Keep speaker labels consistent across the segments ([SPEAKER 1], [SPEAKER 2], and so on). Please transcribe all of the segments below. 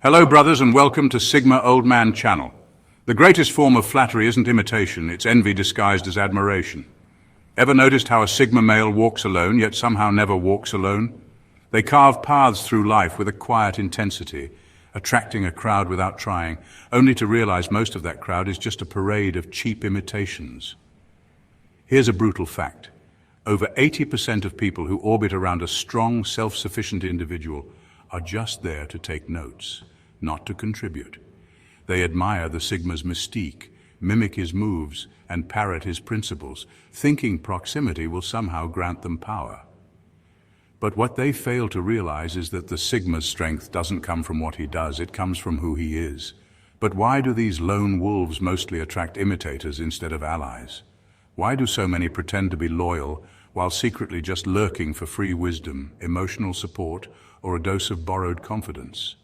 [SPEAKER 1] Hello brothers and welcome to Sigma Old Man Channel. The greatest form of flattery isn't imitation, it's envy disguised as admiration. Ever noticed how a Sigma male walks alone, yet somehow never walks alone? They carve paths through life with a quiet intensity, attracting a crowd without trying, only to realize most of that crowd is just a parade of cheap imitations. Here's a brutal fact. Over 80% of people who orbit around a strong, self-sufficient individual are just there to take notes, not to contribute. They admire the Sigma's mystique, mimic his moves, and parrot his principles, thinking proximity will somehow grant them power. But what they fail to realize is that the Sigma's strength doesn't come from what he does, it comes from who he is. But why do these lone wolves mostly attract imitators instead of allies? Why do so many pretend to be loyal while secretly just lurking for free wisdom, emotional support, or a dose of borrowed confidence?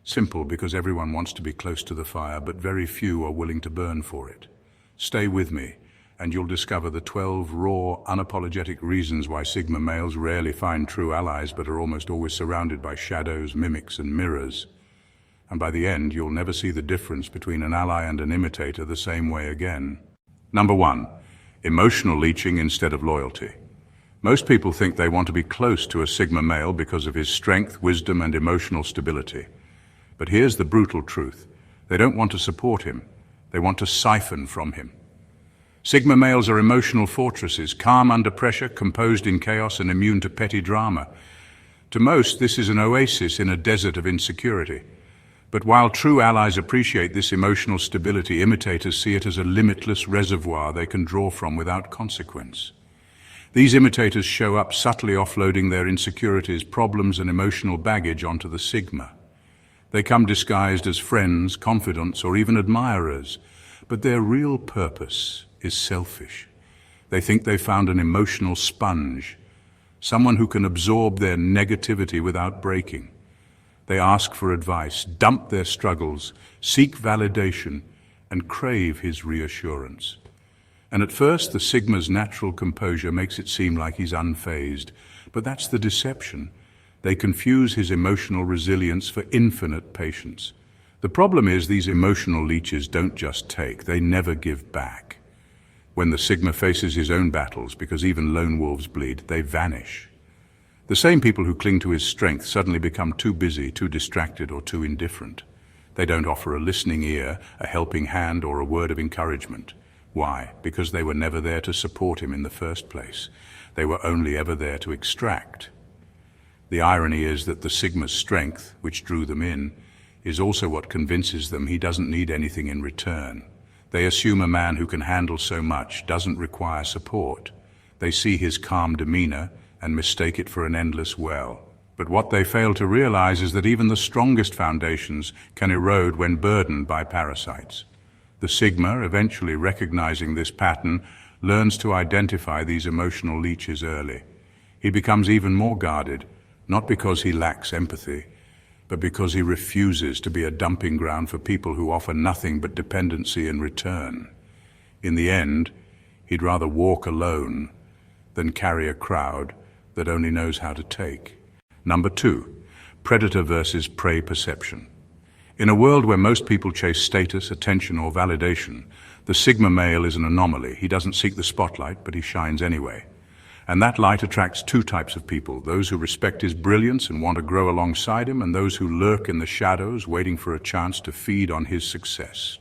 [SPEAKER 1] Simple, because everyone wants to be close to the fire, but very few are willing to burn for it. Stay with me, and you'll discover the 12 raw, unapologetic reasons why Sigma males rarely find true allies but are almost always surrounded by shadows, mimics, and mirrors. And by the end, you'll never see the difference between an ally and an imitator the same way again. Number 1. Emotional leeching instead of loyalty. Most people think they want to be close to a Sigma male because of his strength, wisdom, and emotional stability. But here's the brutal truth. They don't want to support him. They want to siphon from him. Sigma males are emotional fortresses, calm under pressure, composed in chaos, and immune to petty drama. To most, this is an oasis in a desert of insecurity. But while true allies appreciate this emotional stability, imitators see it as a limitless reservoir they can draw from without consequence. These imitators show up subtly offloading their insecurities, problems, and emotional baggage onto the Sigma. They come disguised as friends, confidants, or even admirers, but their real purpose is selfish. They think they found an emotional sponge, someone who can absorb their negativity without breaking. They ask for advice, dump their struggles, seek validation, and crave his reassurance. And at first, the Sigma's natural composure makes it seem like he's unfazed, but that's the deception. They confuse his emotional resilience for infinite patience. The problem is these emotional leeches don't just take, they never give back. When the Sigma faces his own battles, because even lone wolves bleed, they vanish. The same people who cling to his strength suddenly become too busy, too distracted, or too indifferent. They don't offer a listening ear, a helping hand, or a word of encouragement. Why? Because they were never there to support him in the first place. They were only ever there to extract. The irony is that the Sigma's strength, which drew them in, is also what convinces them he doesn't need anything in return. They assume a man who can handle so much doesn't require support. They see his calm demeanor and mistake it for an endless well. But what they fail to realize is that even the strongest foundations can erode when burdened by parasites. The Sigma, eventually recognizing this pattern, learns to identify these emotional leeches early. He becomes even more guarded, not because he lacks empathy, but because he refuses to be a dumping ground for people who offer nothing but dependency in return. In the end, he'd rather walk alone than carry a crowd that only knows how to take. Number 2, predator versus prey perception. In a world where most people chase status, attention, or validation, the Sigma male is an anomaly. He doesn't seek the spotlight, but he shines anyway. And that light attracts 2 types of people, those who respect his brilliance and want to grow alongside him, and those who lurk in the shadows, waiting for a chance to feed on his success.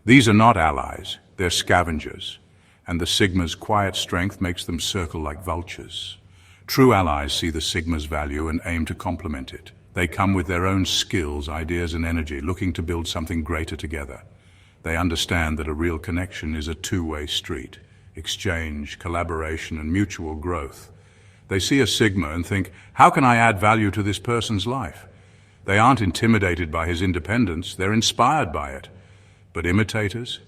[SPEAKER 1] These are not allies, they're scavengers, and the Sigma's quiet strength makes them circle like vultures. True allies see the Sigma's value and aim to complement it. They come with their own skills, ideas, and energy, looking to build something greater together. They understand that a real connection is a two-way street. Exchange, collaboration, and mutual growth. They see a Sigma and think, how can I add value to this person's life? They aren't intimidated by his independence, they're inspired by it. But imitators?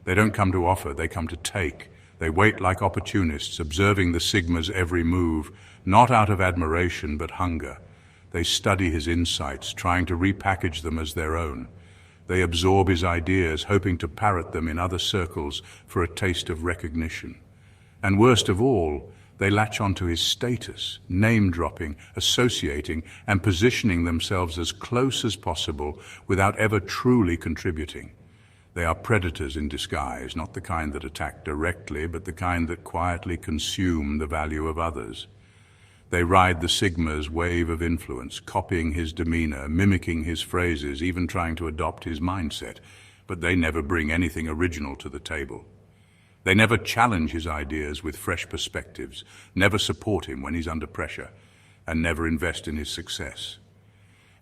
[SPEAKER 1] They don't come to offer, they come to take. They wait like opportunists, observing the Sigma's every move, not out of admiration but hunger. They study his insights, trying to repackage them as their own. They absorb his ideas, hoping to parrot them in other circles for a taste of recognition. And worst of all, They latch onto his status, name-dropping, associating, and positioning themselves as close as possible without ever truly contributing. They are predators in disguise, not the kind that attack directly, but the kind that quietly consume the value of others. They ride the Sigma's wave of influence, copying his demeanor, mimicking his phrases, even trying to adopt his mindset, but they never bring anything original to the table. They never challenge his ideas with fresh perspectives, never support him when he's under pressure, and never invest in his success.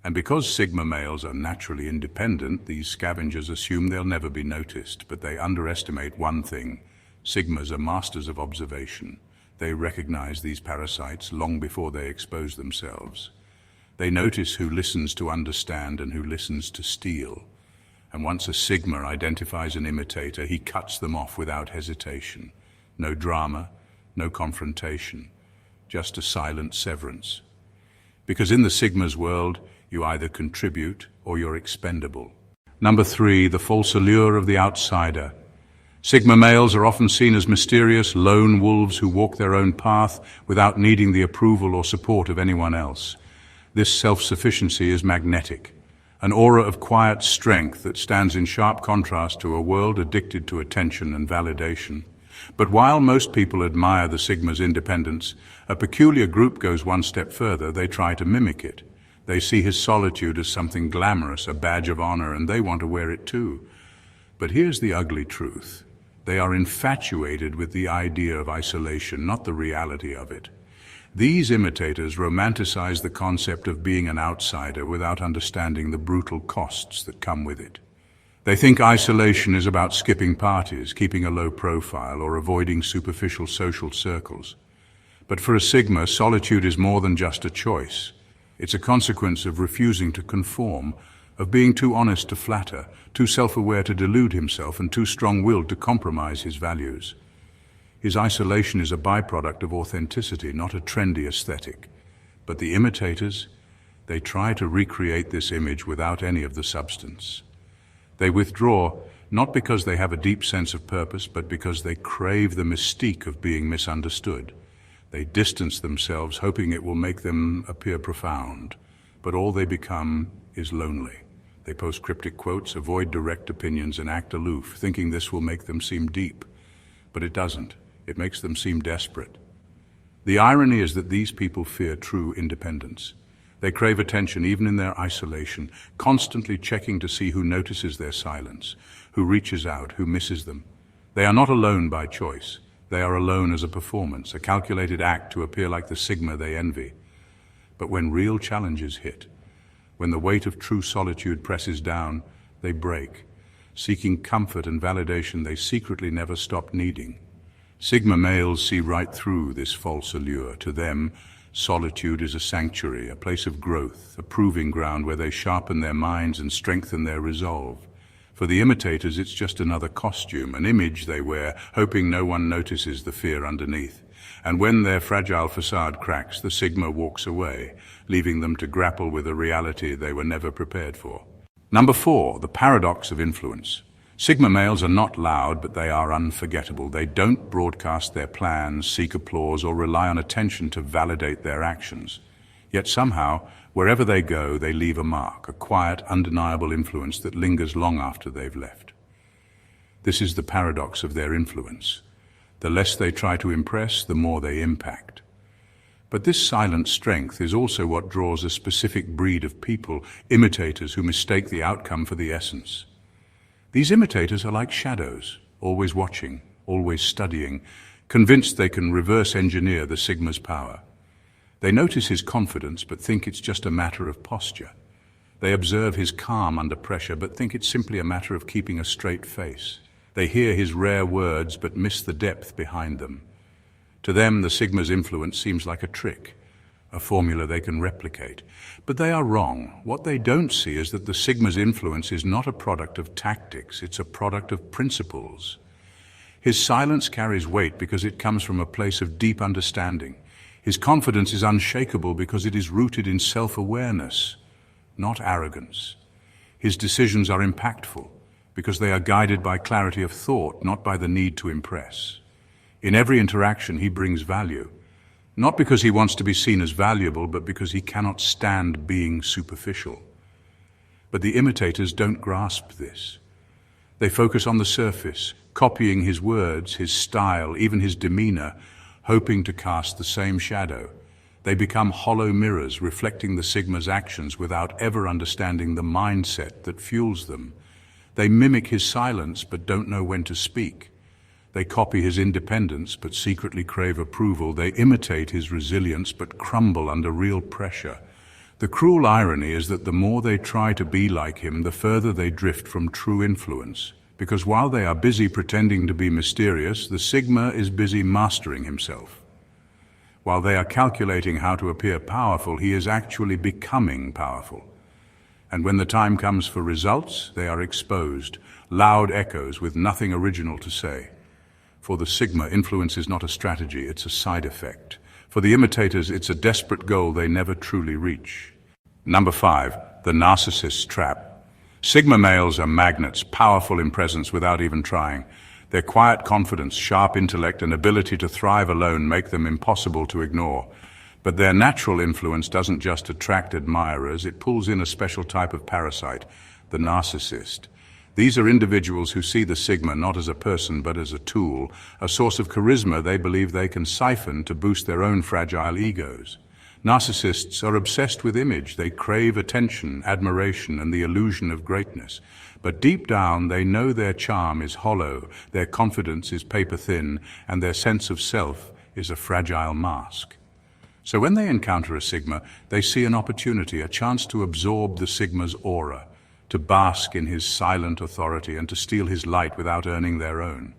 [SPEAKER 1] And because Sigma males are naturally independent, these scavengers assume they'll never be noticed, but they underestimate one thing. Sigmas are masters of observation. They recognize these parasites long before they expose themselves. They notice who listens to understand and who listens to steal. And once a Sigma identifies an imitator, he cuts them off without hesitation. No drama, no confrontation, just a silent severance. Because in the Sigma's world, you either contribute or you're expendable. Number 3, the false allure of the outsider. Sigma males are often seen as mysterious lone wolves who walk their own path without needing the approval or support of anyone else. This self-sufficiency is magnetic, an aura of quiet strength that stands in sharp contrast to a world addicted to attention and validation. But while most people admire the Sigma's independence, a peculiar group goes one step further. They try to mimic it. They see his solitude as something glamorous, a badge of honor, and they want to wear it too. But here's the ugly truth. They are infatuated with the idea of isolation, not the reality of it. These imitators romanticize the concept of being an outsider without understanding the brutal costs that come with it. They think isolation is about skipping parties, keeping a low profile, or avoiding superficial social circles. But for a Sigma, solitude is more than just a choice. It's a consequence of refusing to conform, of being too honest to flatter, too self-aware to delude himself, and too strong-willed to compromise his values. His isolation is a byproduct of authenticity, not a trendy aesthetic. But the imitators, they try to recreate this image without any of the substance. They withdraw, not because they have a deep sense of purpose, but because they crave the mystique of being misunderstood. They distance themselves, hoping it will make them appear profound. But all they become is lonely. They post cryptic quotes, avoid direct opinions, and act aloof, thinking this will make them seem deep. But it doesn't. It makes them seem desperate. The irony is that these people fear true independence. They crave attention even in their isolation, constantly checking to see who notices their silence, who reaches out, who misses them. They are not alone by choice. They are alone as a performance, a calculated act to appear like the Sigma they envy. But when real challenges hit, when the weight of true solitude presses down, they break. Seeking comfort and validation they secretly never stop needing. Sigma males see right through this false allure. To them, solitude is a sanctuary, a place of growth, a proving ground where they sharpen their minds and strengthen their resolve. For the imitators, it's just another costume, an image they wear, hoping no one notices the fear underneath. And when their fragile facade cracks, the Sigma walks away, leaving them to grapple with a reality they were never prepared for. Number 4, the paradox of influence. Sigma males are not loud, but they are unforgettable. They don't broadcast their plans, seek applause, or rely on attention to validate their actions. Yet somehow, wherever they go, they leave a mark, a quiet, undeniable influence that lingers long after they've left. This is the paradox of their influence. The less they try to impress, the more they impact. But this silent strength is also what draws a specific breed of people, imitators who mistake the outcome for the essence. These imitators are like shadows, always watching, always studying, convinced they can reverse engineer the Sigma's power. They notice his confidence, but think it's just a matter of posture. They observe his calm under pressure, but think it's simply a matter of keeping a straight face. They hear his rare words, but miss the depth behind them. To them, the Sigma's influence seems like a trick, a formula they can replicate. But they are wrong. What they don't see is that the Sigma's influence is not a product of tactics, it's a product of principles. His silence carries weight because it comes from a place of deep understanding. His confidence is unshakable because it is rooted in self-awareness, not arrogance. His decisions are impactful because they are guided by clarity of thought, not by the need to impress. In every interaction, he brings value, Not because he wants to be seen as valuable, but because he cannot stand being superficial. But the imitators don't grasp this. They focus on the surface, copying his words, his style, even his demeanor, hoping to cast the same shadow. They become hollow mirrors, reflecting the Sigma's actions without ever understanding the mindset that fuels them. They mimic his silence but don't know when to speak. They copy his independence but secretly crave approval. They imitate his resilience but crumble under real pressure. The cruel irony is that the more they try to be like him, the further they drift from true influence. Because while they are busy pretending to be mysterious, the Sigma is busy mastering himself. While they are calculating how to appear powerful, he is actually becoming powerful. And when the time comes for results, they are exposed, loud echoes with nothing original to say. For the Sigma, influence is not a strategy, it's a side effect. For the imitators, it's a desperate goal they never truly reach. Number 5, the Narcissists Trap. Sigma males are magnets, powerful in presence without even trying. Their quiet confidence, sharp intellect, and ability to thrive alone make them impossible to ignore. But their natural influence doesn't just attract admirers, it pulls in a special type of parasite, the narcissist. These are individuals who see the Sigma not as a person but as a tool, a source of charisma they believe they can siphon to boost their own fragile egos. Narcissists are obsessed with image. They crave attention, admiration, and the illusion of greatness. But deep down, they know their charm is hollow, their confidence is paper-thin, and their sense of self is a fragile mask. So when they encounter a Sigma, they see an opportunity, a chance to absorb the Sigma's aura, to bask in his silent authority and to steal his light without earning their own.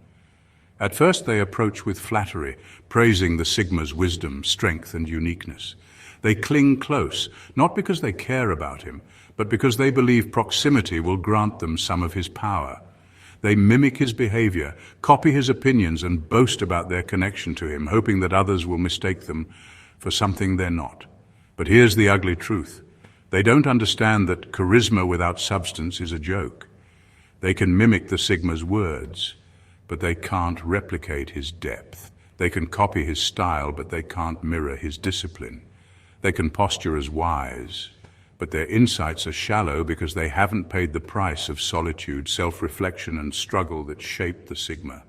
[SPEAKER 1] At first they approach with flattery, praising the Sigma's wisdom, strength, and uniqueness. They cling close, not because they care about him, but because they believe proximity will grant them some of his power. They mimic his behavior, copy his opinions, and boast about their connection to him, hoping that others will mistake them for something they're not. But here's the ugly truth. They don't understand that charisma without substance is a joke. They can mimic the Sigma's words, but they can't replicate his depth. They can copy his style, but they can't mirror his discipline. They can posture as wise, but their insights are shallow because they haven't paid the price of solitude, self-reflection, and struggle that shaped the Sigma.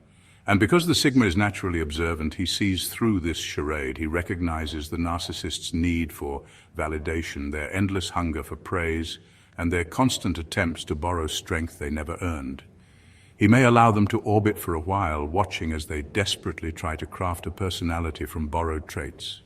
[SPEAKER 1] And because the Sigma is naturally observant, he sees through this charade. He recognizes the narcissist's need for validation, their endless hunger for praise, and their constant attempts to borrow strength they never earned. He may allow them to orbit for a while, watching as they desperately try to craft a personality from borrowed traits.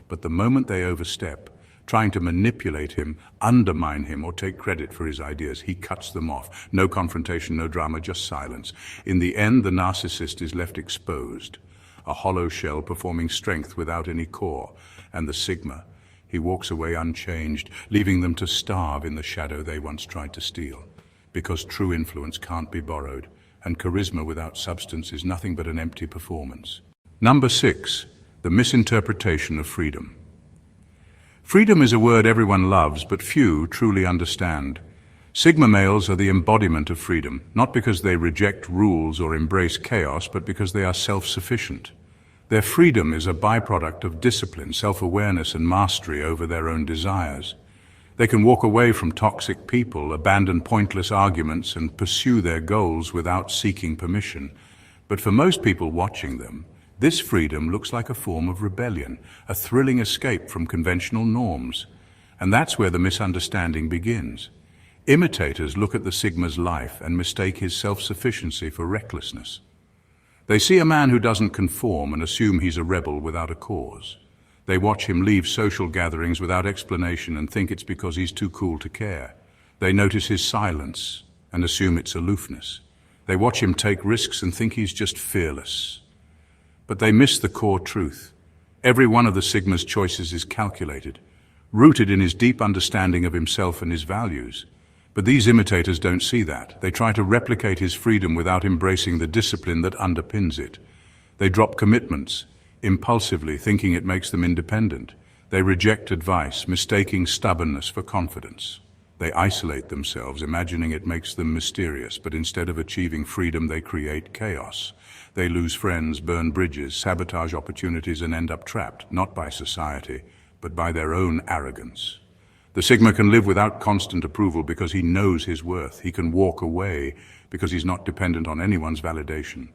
[SPEAKER 1] But the moment they overstep, trying to manipulate him, undermine him, or take credit for his ideas, he cuts them off. No confrontation, no drama, just silence. In the end, the narcissist is left exposed, a hollow shell performing strength without any core. And the Sigma, he walks away unchanged, leaving them to starve in the shadow they once tried to steal. Because true influence can't be borrowed, and charisma without substance is nothing but an empty performance. Number 6. The Misinterpretation of Freedom. Freedom is a word everyone loves, but few truly understand. Sigma males are the embodiment of freedom, not because they reject rules or embrace chaos, but because they are self-sufficient. Their freedom is a byproduct of discipline, self-awareness, and mastery over their own desires. They can walk away from toxic people, abandon pointless arguments, and pursue their goals without seeking permission. But for most people watching them, this freedom looks like a form of rebellion, a thrilling escape from conventional norms. And that's where the misunderstanding begins. Imitators look at the Sigma's life and mistake his self-sufficiency for recklessness. They see a man who doesn't conform and assume he's a rebel without a cause. They watch him leave social gatherings without explanation and think it's because he's too cool to care. They notice his silence and assume it's aloofness. They watch him take risks and think he's just fearless. But they miss the core truth. Every one of the Sigma's choices is calculated, rooted in his deep understanding of himself and his values. But these imitators don't see that. They try to replicate his freedom without embracing the discipline that underpins it. They drop commitments impulsively, thinking it makes them independent. They reject advice, mistaking stubbornness for confidence. They isolate themselves, imagining it makes them mysterious, but instead of achieving freedom, they create chaos. They lose friends, burn bridges, sabotage opportunities, and end up trapped, not by society, but by their own arrogance. The Sigma can live without constant approval because he knows his worth. He can walk away because he's not dependent on anyone's validation.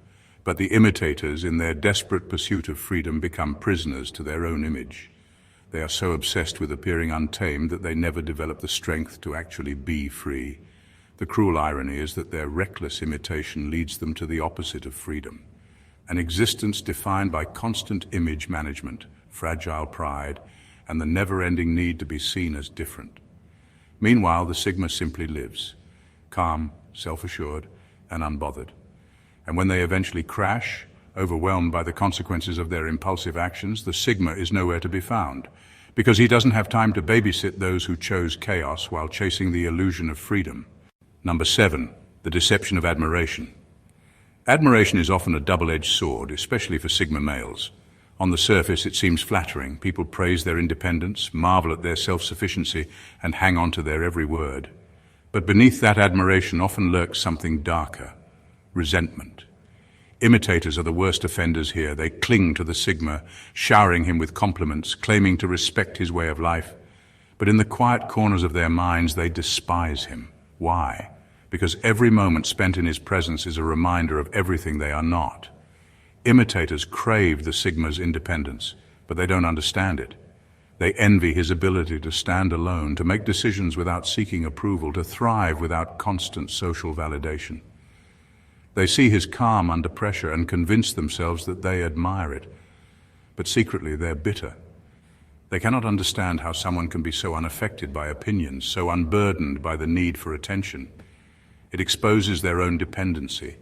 [SPEAKER 1] But the imitators, in their desperate pursuit of freedom, become prisoners to their own image. They are so obsessed with appearing untamed that they never develop the strength to actually be free. The cruel irony is that their reckless imitation leads them to the opposite of freedom, an existence defined by constant image management, fragile pride, and the never-ending need to be seen as different. Meanwhile, the Sigma simply lives, calm, self-assured, and unbothered. And when they eventually crash, overwhelmed by the consequences of their impulsive actions, the Sigma is nowhere to be found, because he doesn't have time to babysit those who chose chaos while chasing the illusion of freedom. Number 7, the deception of admiration. Admiration is often a double-edged sword, especially for Sigma males. On the surface, it seems flattering. People praise their independence, marvel at their self-sufficiency, and hang on to their every word. But beneath that admiration often lurks something darker: resentment. Imitators are the worst offenders here. They cling to the Sigma, showering him with compliments, claiming to respect his way of life. But in the quiet corners of their minds, they despise him. Why? Because every moment spent in his presence is a reminder of everything they are not. Imitators crave the Sigma's independence, but they don't understand it. They envy his ability to stand alone, to make decisions without seeking approval, to thrive without constant social validation. They see his calm under pressure and convince themselves that they admire it, but secretly they're bitter. They cannot understand how someone can be so unaffected by opinions, so unburdened by the need for attention. It exposes their own dependency,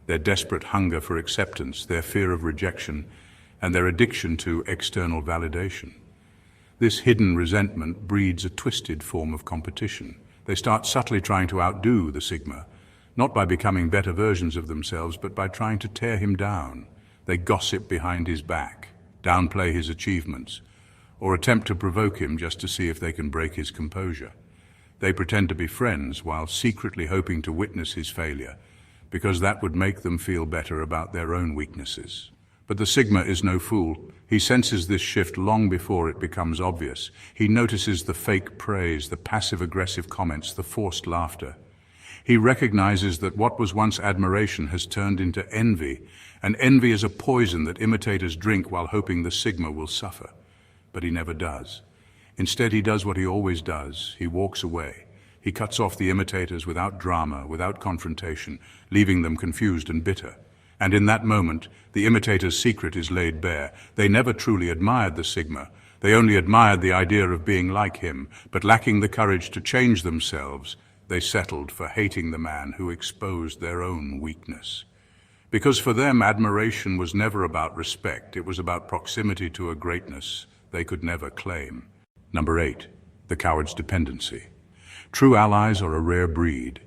[SPEAKER 1] their desperate hunger for acceptance, their fear of rejection, and their addiction to external validation. This hidden resentment breeds a twisted form of competition. They start subtly trying to outdo the Sigma, not by becoming better versions of themselves, but by trying to tear him down. They gossip behind his back, downplay his achievements, or attempt to provoke him just to see if they can break his composure. They pretend to be friends while secretly hoping to witness his failure, because that would make them feel better about their own weaknesses. But the Sigma is no fool. He senses this shift long before it becomes obvious. He notices the fake praise, the passive-aggressive comments, the forced laughter. He recognizes that what was once admiration has turned into envy, and envy is a poison that imitators drink while hoping the Sigma will suffer. But he never does. Instead, he does what he always does. He walks away. He cuts off the imitators without drama, without confrontation, leaving them confused and bitter. And in that moment, the imitator's secret is laid bare. They never truly admired the Sigma. They only admired the idea of being like him, but lacking the courage to change themselves, they settled for hating the man who exposed their own weakness. Because for them, admiration was never about respect. It was about proximity to a greatness they could never claim. Number 8, the coward's dependency. True allies are a rare breed.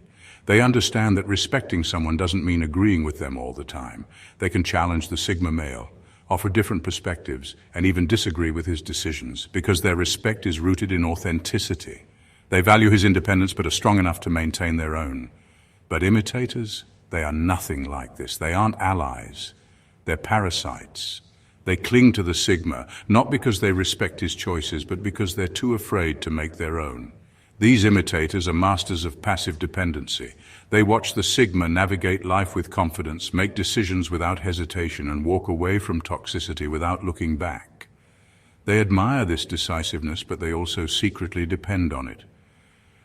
[SPEAKER 1] They understand that respecting someone doesn't mean agreeing with them all the time. They can challenge the Sigma male, offer different perspectives, and even disagree with his decisions, because their respect is rooted in authenticity. They value his independence but are strong enough to maintain their own. But imitators, they are nothing like this. They aren't allies. They're parasites. They cling to the Sigma, not because they respect his choices, but because they're too afraid to make their own. These imitators are masters of passive dependency. They watch the Sigma navigate life with confidence, make decisions without hesitation, and walk away from toxicity without looking back. They admire this decisiveness, but they also secretly depend on it.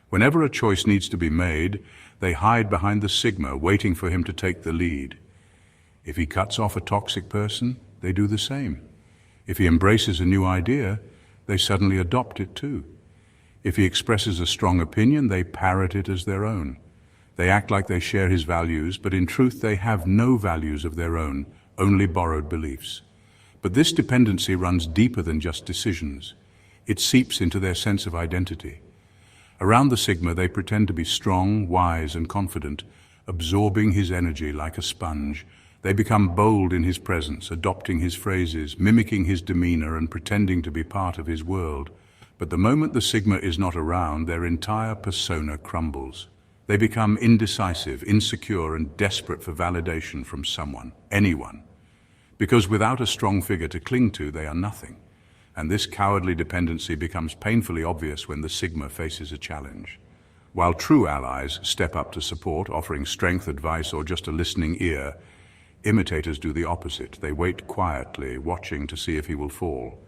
[SPEAKER 1] Whenever a choice needs to be made, they hide behind the Sigma, waiting for him to take the lead. If he cuts off a toxic person, they do the same. If he embraces a new idea, they suddenly adopt it too. If he expresses a strong opinion, they parrot it as their own. They act like they share his values, but in truth they have no values of their own, only borrowed beliefs. But this dependency runs deeper than just decisions. It seeps into their sense of identity. Around the Sigma, they pretend to be strong, wise, and confident, absorbing his energy like a sponge. They become bold in his presence, adopting his phrases, mimicking his demeanor, and pretending to be part of his world. But the moment the Sigma is not around, their entire persona crumbles. They become indecisive, insecure, and desperate for validation from someone, anyone. Because without a strong figure to cling to, they are nothing. And this cowardly dependency becomes painfully obvious when the Sigma faces a challenge. While true allies step up to support, offering strength, advice, or just a listening ear, imitators do the opposite. They wait quietly, watching to see if he will fall.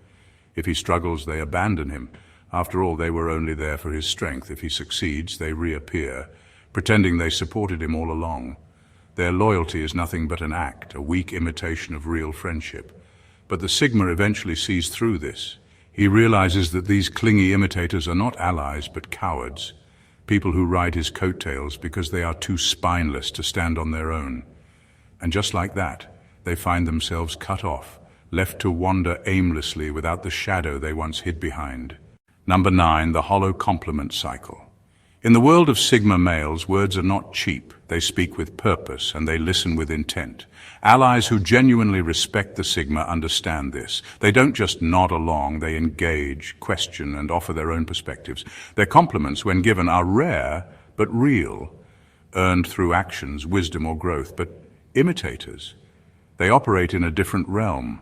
[SPEAKER 1] If he struggles, they abandon him. After all, they were only there for his strength. If he succeeds, they reappear, pretending they supported him all along. Their loyalty is nothing but an act, a weak imitation of real friendship. But the Sigma eventually sees through this. He realizes that these clingy imitators are not allies, but cowards. People who ride his coattails because they are too spineless to stand on their own. And just like that, they find themselves cut off, left to wander aimlessly without the shadow they once hid behind. Number 9, the hollow compliment cycle. In the world of Sigma males, words are not cheap. They speak with purpose and they listen with intent. Allies who genuinely respect the Sigma understand this. They don't just nod along, they engage, question, and offer their own perspectives. Their compliments, when given, are rare but real, earned through actions, wisdom, or growth. But imitators, they operate in a different realm,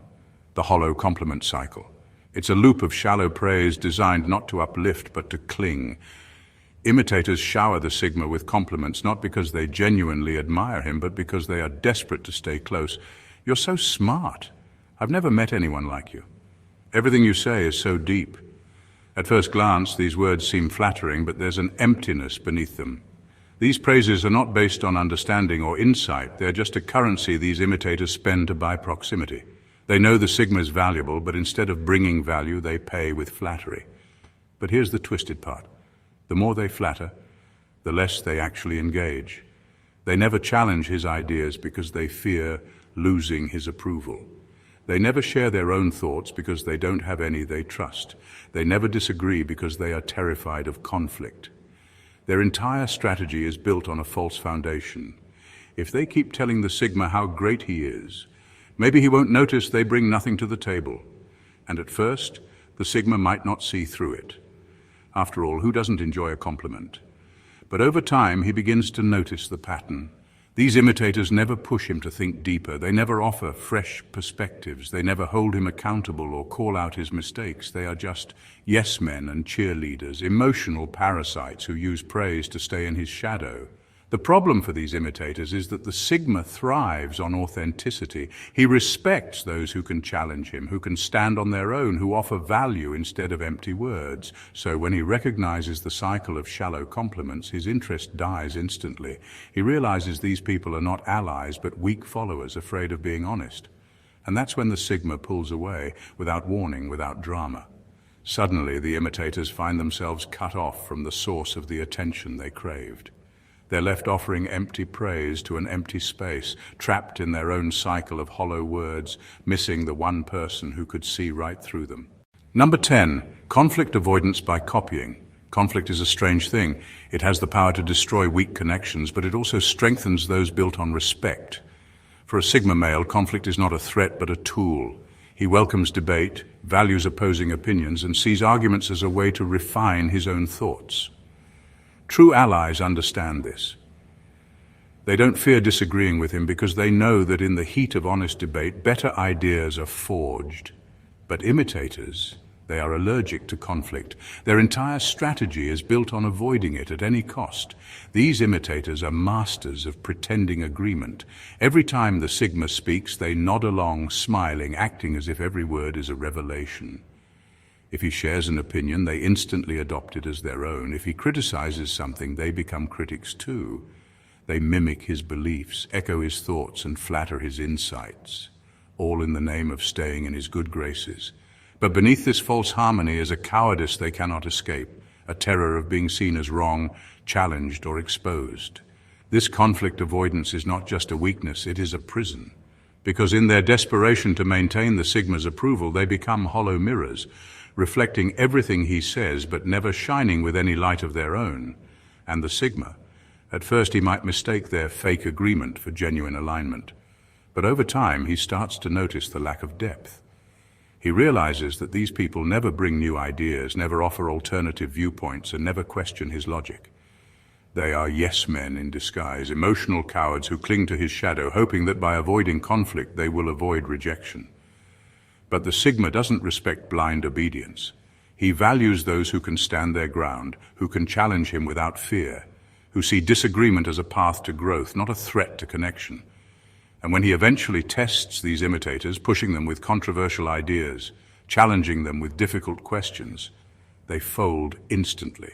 [SPEAKER 1] the hollow compliment cycle. It's a loop of shallow praise designed not to uplift but to cling. Imitators shower the Sigma with compliments not because they genuinely admire him, but because they are desperate to stay close. You're so smart. I've never met anyone like you. Everything you say is so deep. At first glance, these words seem flattering, but there's an emptiness beneath them. These praises are not based on understanding or insight. They're just a currency these imitators spend to buy proximity. They know the Sigma is valuable, but instead of bringing value, they pay with flattery. But here's the twisted part. The more they flatter, the less they actually engage. They never challenge his ideas because they fear losing his approval. They never share their own thoughts because they don't have any they trust. They never disagree because they are terrified of conflict. Their entire strategy is built on a false foundation. If they keep telling the Sigma how great he is, maybe he won't notice they bring nothing to the table. And at first, the Sigma might not see through it. After all, who doesn't enjoy a compliment? But over time, he begins to notice the pattern. These imitators never push him to think deeper. They never offer fresh perspectives. They never hold him accountable or call out his mistakes. They are just yes men and cheerleaders, emotional parasites who use praise to stay in his shadow. The problem for these imitators is that the Sigma thrives on authenticity. He respects those who can challenge him, who can stand on their own, who offer value instead of empty words. So when he recognizes the cycle of shallow compliments, his interest dies instantly. He realizes these people are not allies, but weak followers afraid of being honest. And that's when the Sigma pulls away, without warning, without drama. Suddenly, the imitators find themselves cut off from the source of the attention they craved. They're left offering empty praise to an empty space, trapped in their own cycle of hollow words, missing the one person who could see right through them. Number 10, conflict avoidance by copying. Conflict is a strange thing. It has the power to destroy weak connections, but it also strengthens those built on respect. For a Sigma male, conflict is not a threat but a tool. He welcomes debate, values opposing opinions, and sees arguments as a way to refine his own thoughts. True allies understand this. They don't fear disagreeing with him because they know that in the heat of honest debate, better ideas are forged. But imitators, they are allergic to conflict. Their entire strategy is built on avoiding it at any cost. These imitators are masters of pretending agreement. Every time the Sigma speaks, they nod along, smiling, acting as if every word is a revelation. If he shares an opinion, they instantly adopt it as their own. If he criticizes something, they become critics too. They mimic his beliefs, echo his thoughts, and flatter his insights, all in the name of staying in his good graces. But beneath this false harmony is a cowardice they cannot escape, a terror of being seen as wrong, challenged, or exposed. This conflict avoidance is not just a weakness, it is a prison. Because in their desperation to maintain the Sigma's approval, they become hollow mirrors, reflecting everything he says, but never shining with any light of their own. And the Sigma, at first he might mistake their fake agreement for genuine alignment. But over time, he starts to notice the lack of depth. He realizes that these people never bring new ideas, never offer alternative viewpoints, and never question his logic. They are yes men in disguise, emotional cowards who cling to his shadow, hoping that by avoiding conflict they will avoid rejection. But the Sigma doesn't respect blind obedience. He values those who can stand their ground, who can challenge him without fear, who see disagreement as a path to growth, not a threat to connection. And when he eventually tests these imitators, pushing them with controversial ideas, challenging them with difficult questions, they fold instantly.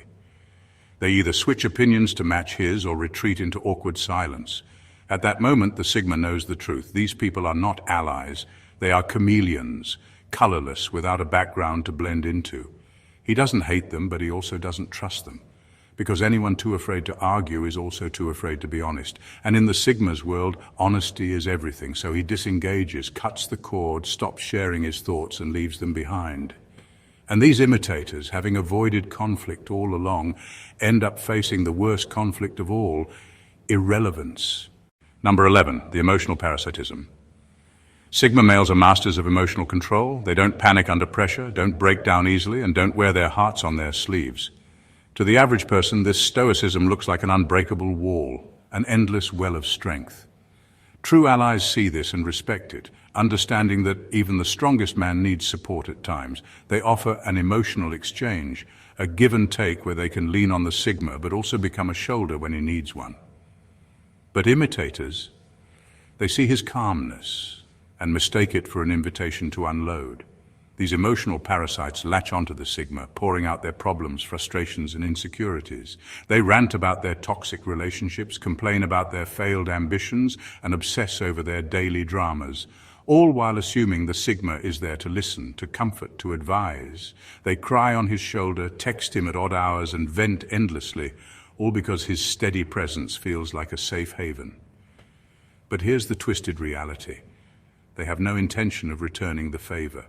[SPEAKER 1] They either switch opinions to match his or retreat into awkward silence. At that moment, the Sigma knows the truth. These people are not allies. They are chameleons, colorless, without a background to blend into. He doesn't hate them, but he also doesn't trust them. Because anyone too afraid to argue is also too afraid to be honest. And in the Sigma's world, honesty is everything. So he disengages, cuts the cord, stops sharing his thoughts, and leaves them behind. And these imitators, having avoided conflict all along, end up facing the worst conflict of all, irrelevance. Number 11, the emotional parasitism. Sigma males are masters of emotional control. They don't panic under pressure, don't break down easily, and don't wear their hearts on their sleeves. To the average person, this stoicism looks like an unbreakable wall, an endless well of strength. True allies see this and respect it, understanding that even the strongest man needs support at times. They offer an emotional exchange, a give and take where they can lean on the Sigma but also become a shoulder when he needs one. But imitators, they see his calmness and mistake it for an invitation to unload. These emotional parasites latch onto the Sigma, pouring out their problems, frustrations, and insecurities. They rant about their toxic relationships, complain about their failed ambitions, and obsess over their daily dramas, all while assuming the Sigma is there to listen, to comfort, to advise. They cry on his shoulder, text him at odd hours, and vent endlessly, all because his steady presence feels like a safe haven. But here's the twisted reality. They have no intention of returning the favor.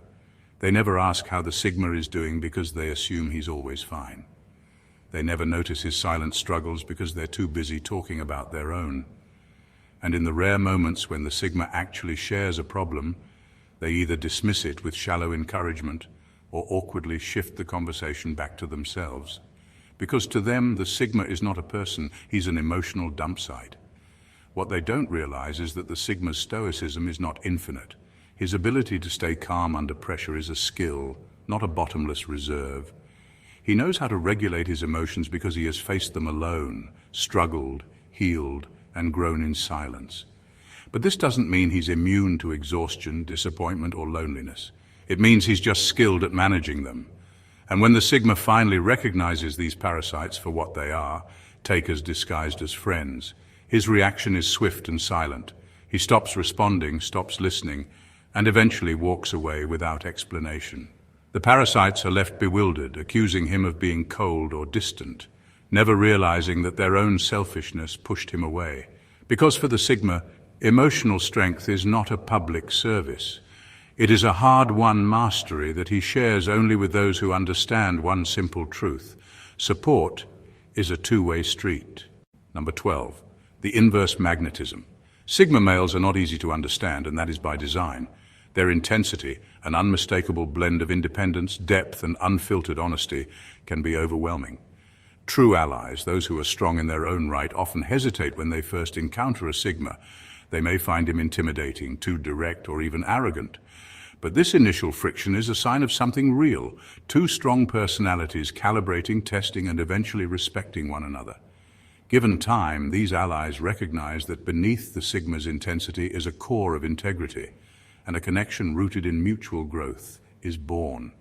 [SPEAKER 1] They never ask how the Sigma is doing because they assume he's always fine. They never notice his silent struggles because they're too busy talking about their own. And in the rare moments when the Sigma actually shares a problem, they either dismiss it with shallow encouragement or awkwardly shift the conversation back to themselves. Because to them, the Sigma is not a person, he's an emotional dump site. What they don't realize is that the Sigma's stoicism is not infinite. His ability to stay calm under pressure is a skill, not a bottomless reserve. He knows how to regulate his emotions because he has faced them alone, struggled, healed, and grown in silence. But this doesn't mean he's immune to exhaustion, disappointment, or loneliness. It means he's just skilled at managing them. And when the Sigma finally recognizes these parasites for what they are, takers disguised as friends, his reaction is swift and silent. He stops responding, stops listening, and eventually walks away without explanation. The parasites are left bewildered, accusing him of being cold or distant, never realizing that their own selfishness pushed him away. Because for the Sigma, emotional strength is not a public service. It is a hard-won mastery that he shares only with those who understand one simple truth. Support is a two-way street. Number 12, the inverse magnetism. Sigma males are not easy to understand, and that is by design. Their intensity, an unmistakable blend of independence, depth, and unfiltered honesty, can be overwhelming. True allies, those who are strong in their own right, often hesitate when they first encounter a Sigma. They may find him intimidating, too direct, or even arrogant. But this initial friction is a sign of something real, two strong personalities calibrating, testing, and eventually respecting one another. Given time, these allies recognize that beneath the Sigma's intensity is a core of integrity, and a connection rooted in mutual growth is born.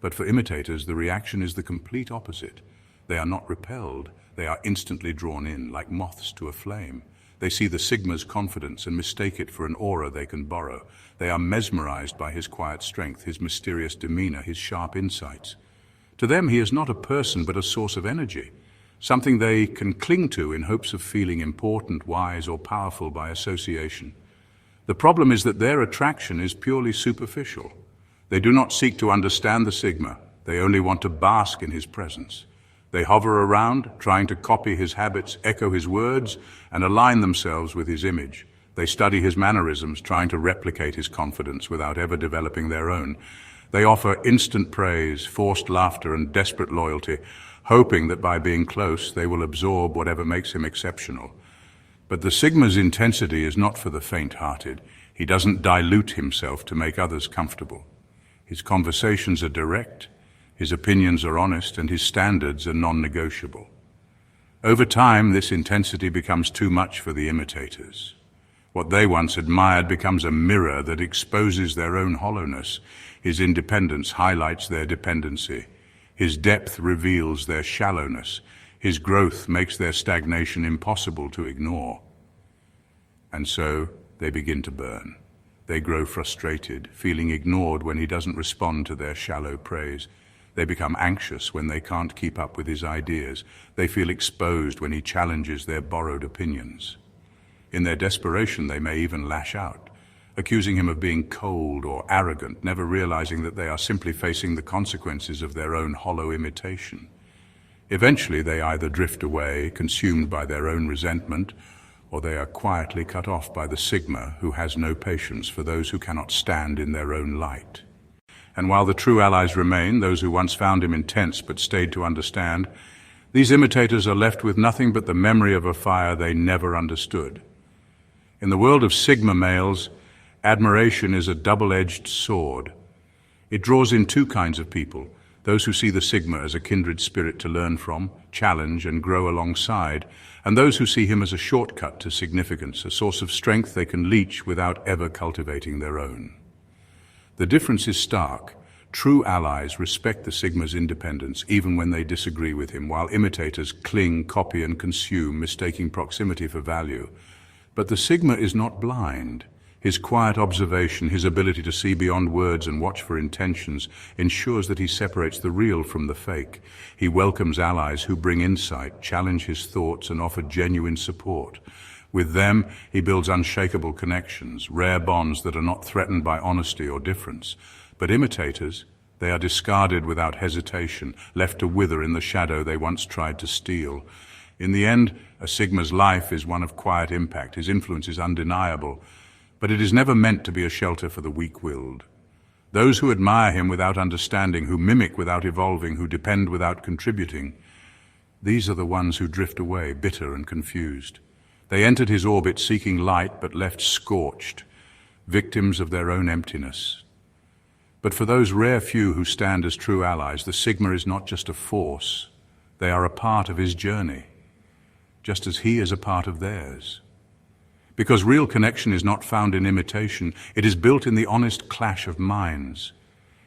[SPEAKER 1] But for imitators, the reaction is the complete opposite. They are not repelled, they are instantly drawn in, like moths to a flame. They see the Sigma's confidence and mistake it for an aura they can borrow. They are mesmerized by his quiet strength, his mysterious demeanor, his sharp insights. To them, he is not a person but a source of energy, something they can cling to in hopes of feeling important, wise, or powerful by association. The problem is that their attraction is purely superficial. They do not seek to understand the Sigma. They only want to bask in his presence. They hover around, trying to copy his habits, echo his words, and align themselves with his image. They study his mannerisms, trying to replicate his confidence without ever developing their own. They offer instant praise, forced laughter, and desperate loyalty, hoping that by being close, they will absorb whatever makes him exceptional. But the Sigma's intensity is not for the faint-hearted. He doesn't dilute himself to make others comfortable. His conversations are direct, his opinions are honest, and his standards are non-negotiable. Over time, this intensity becomes too much for the imitators. What they once admired becomes a mirror that exposes their own hollowness. His independence highlights their dependency. His depth reveals their shallowness. His growth makes their stagnation impossible to ignore. And so they begin to burn. They grow frustrated, feeling ignored when he doesn't respond to their shallow praise. They become anxious when they can't keep up with his ideas. They feel exposed when he challenges their borrowed opinions. In their desperation, they may even lash out, accusing him of being cold or arrogant, never realizing that they are simply facing the consequences of their own hollow imitation. Eventually, they either drift away, consumed by their own resentment, or they are quietly cut off by the Sigma, who has no patience for those who cannot stand in their own light. And while the true allies remain, those who once found him intense but stayed to understand, these imitators are left with nothing but the memory of a fire they never understood. In the world of Sigma males, admiration is a double-edged sword. It draws in two kinds of people: those who see the Sigma as a kindred spirit to learn from, challenge, and grow alongside, and those who see him as a shortcut to significance, a source of strength they can leech without ever cultivating their own. The difference is stark. True allies respect the Sigma's independence, even when they disagree with him, while imitators cling, copy, and consume, mistaking proximity for value. But the Sigma is not blind. His quiet observation, his ability to see beyond words and watch for intentions, ensures that he separates the real from the fake. He welcomes allies who bring insight, challenge his thoughts, and offer genuine support. With them, he builds unshakable connections, rare bonds that are not threatened by honesty or difference. But imitators, they are discarded without hesitation, left to wither in the shadow they once tried to steal. In the end, a Sigma's life is one of quiet impact. His influence is undeniable, but it is never meant to be a shelter for the weak-willed. Those who admire him without understanding, who mimic without evolving, who depend without contributing, these are the ones who drift away, bitter and confused. They entered his orbit seeking light, but left scorched, victims of their own emptiness. But for those rare few who stand as true allies, the Sigma is not just a force. They are a part of his journey, just as he is a part of theirs. Because real connection is not found in imitation, it is built in the honest clash of minds,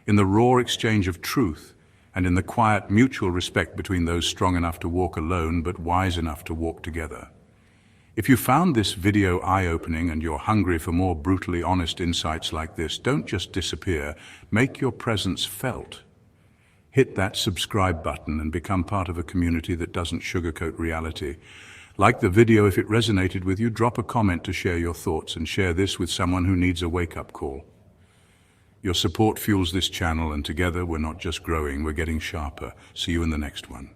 [SPEAKER 1] in the raw exchange of truth, and in the quiet mutual respect between those strong enough to walk alone but wise enough to walk together. If you found this video eye-opening and you're hungry for more brutally honest insights like this, don't just disappear. Make your presence felt. Hit that subscribe button and become part of a community that doesn't sugarcoat reality. Like the video if it resonated with you, drop a comment to share your thoughts, and share this with someone who needs a wake-up call. Your support fuels this channel, and together we're not just growing, we're getting sharper. See you in the next one.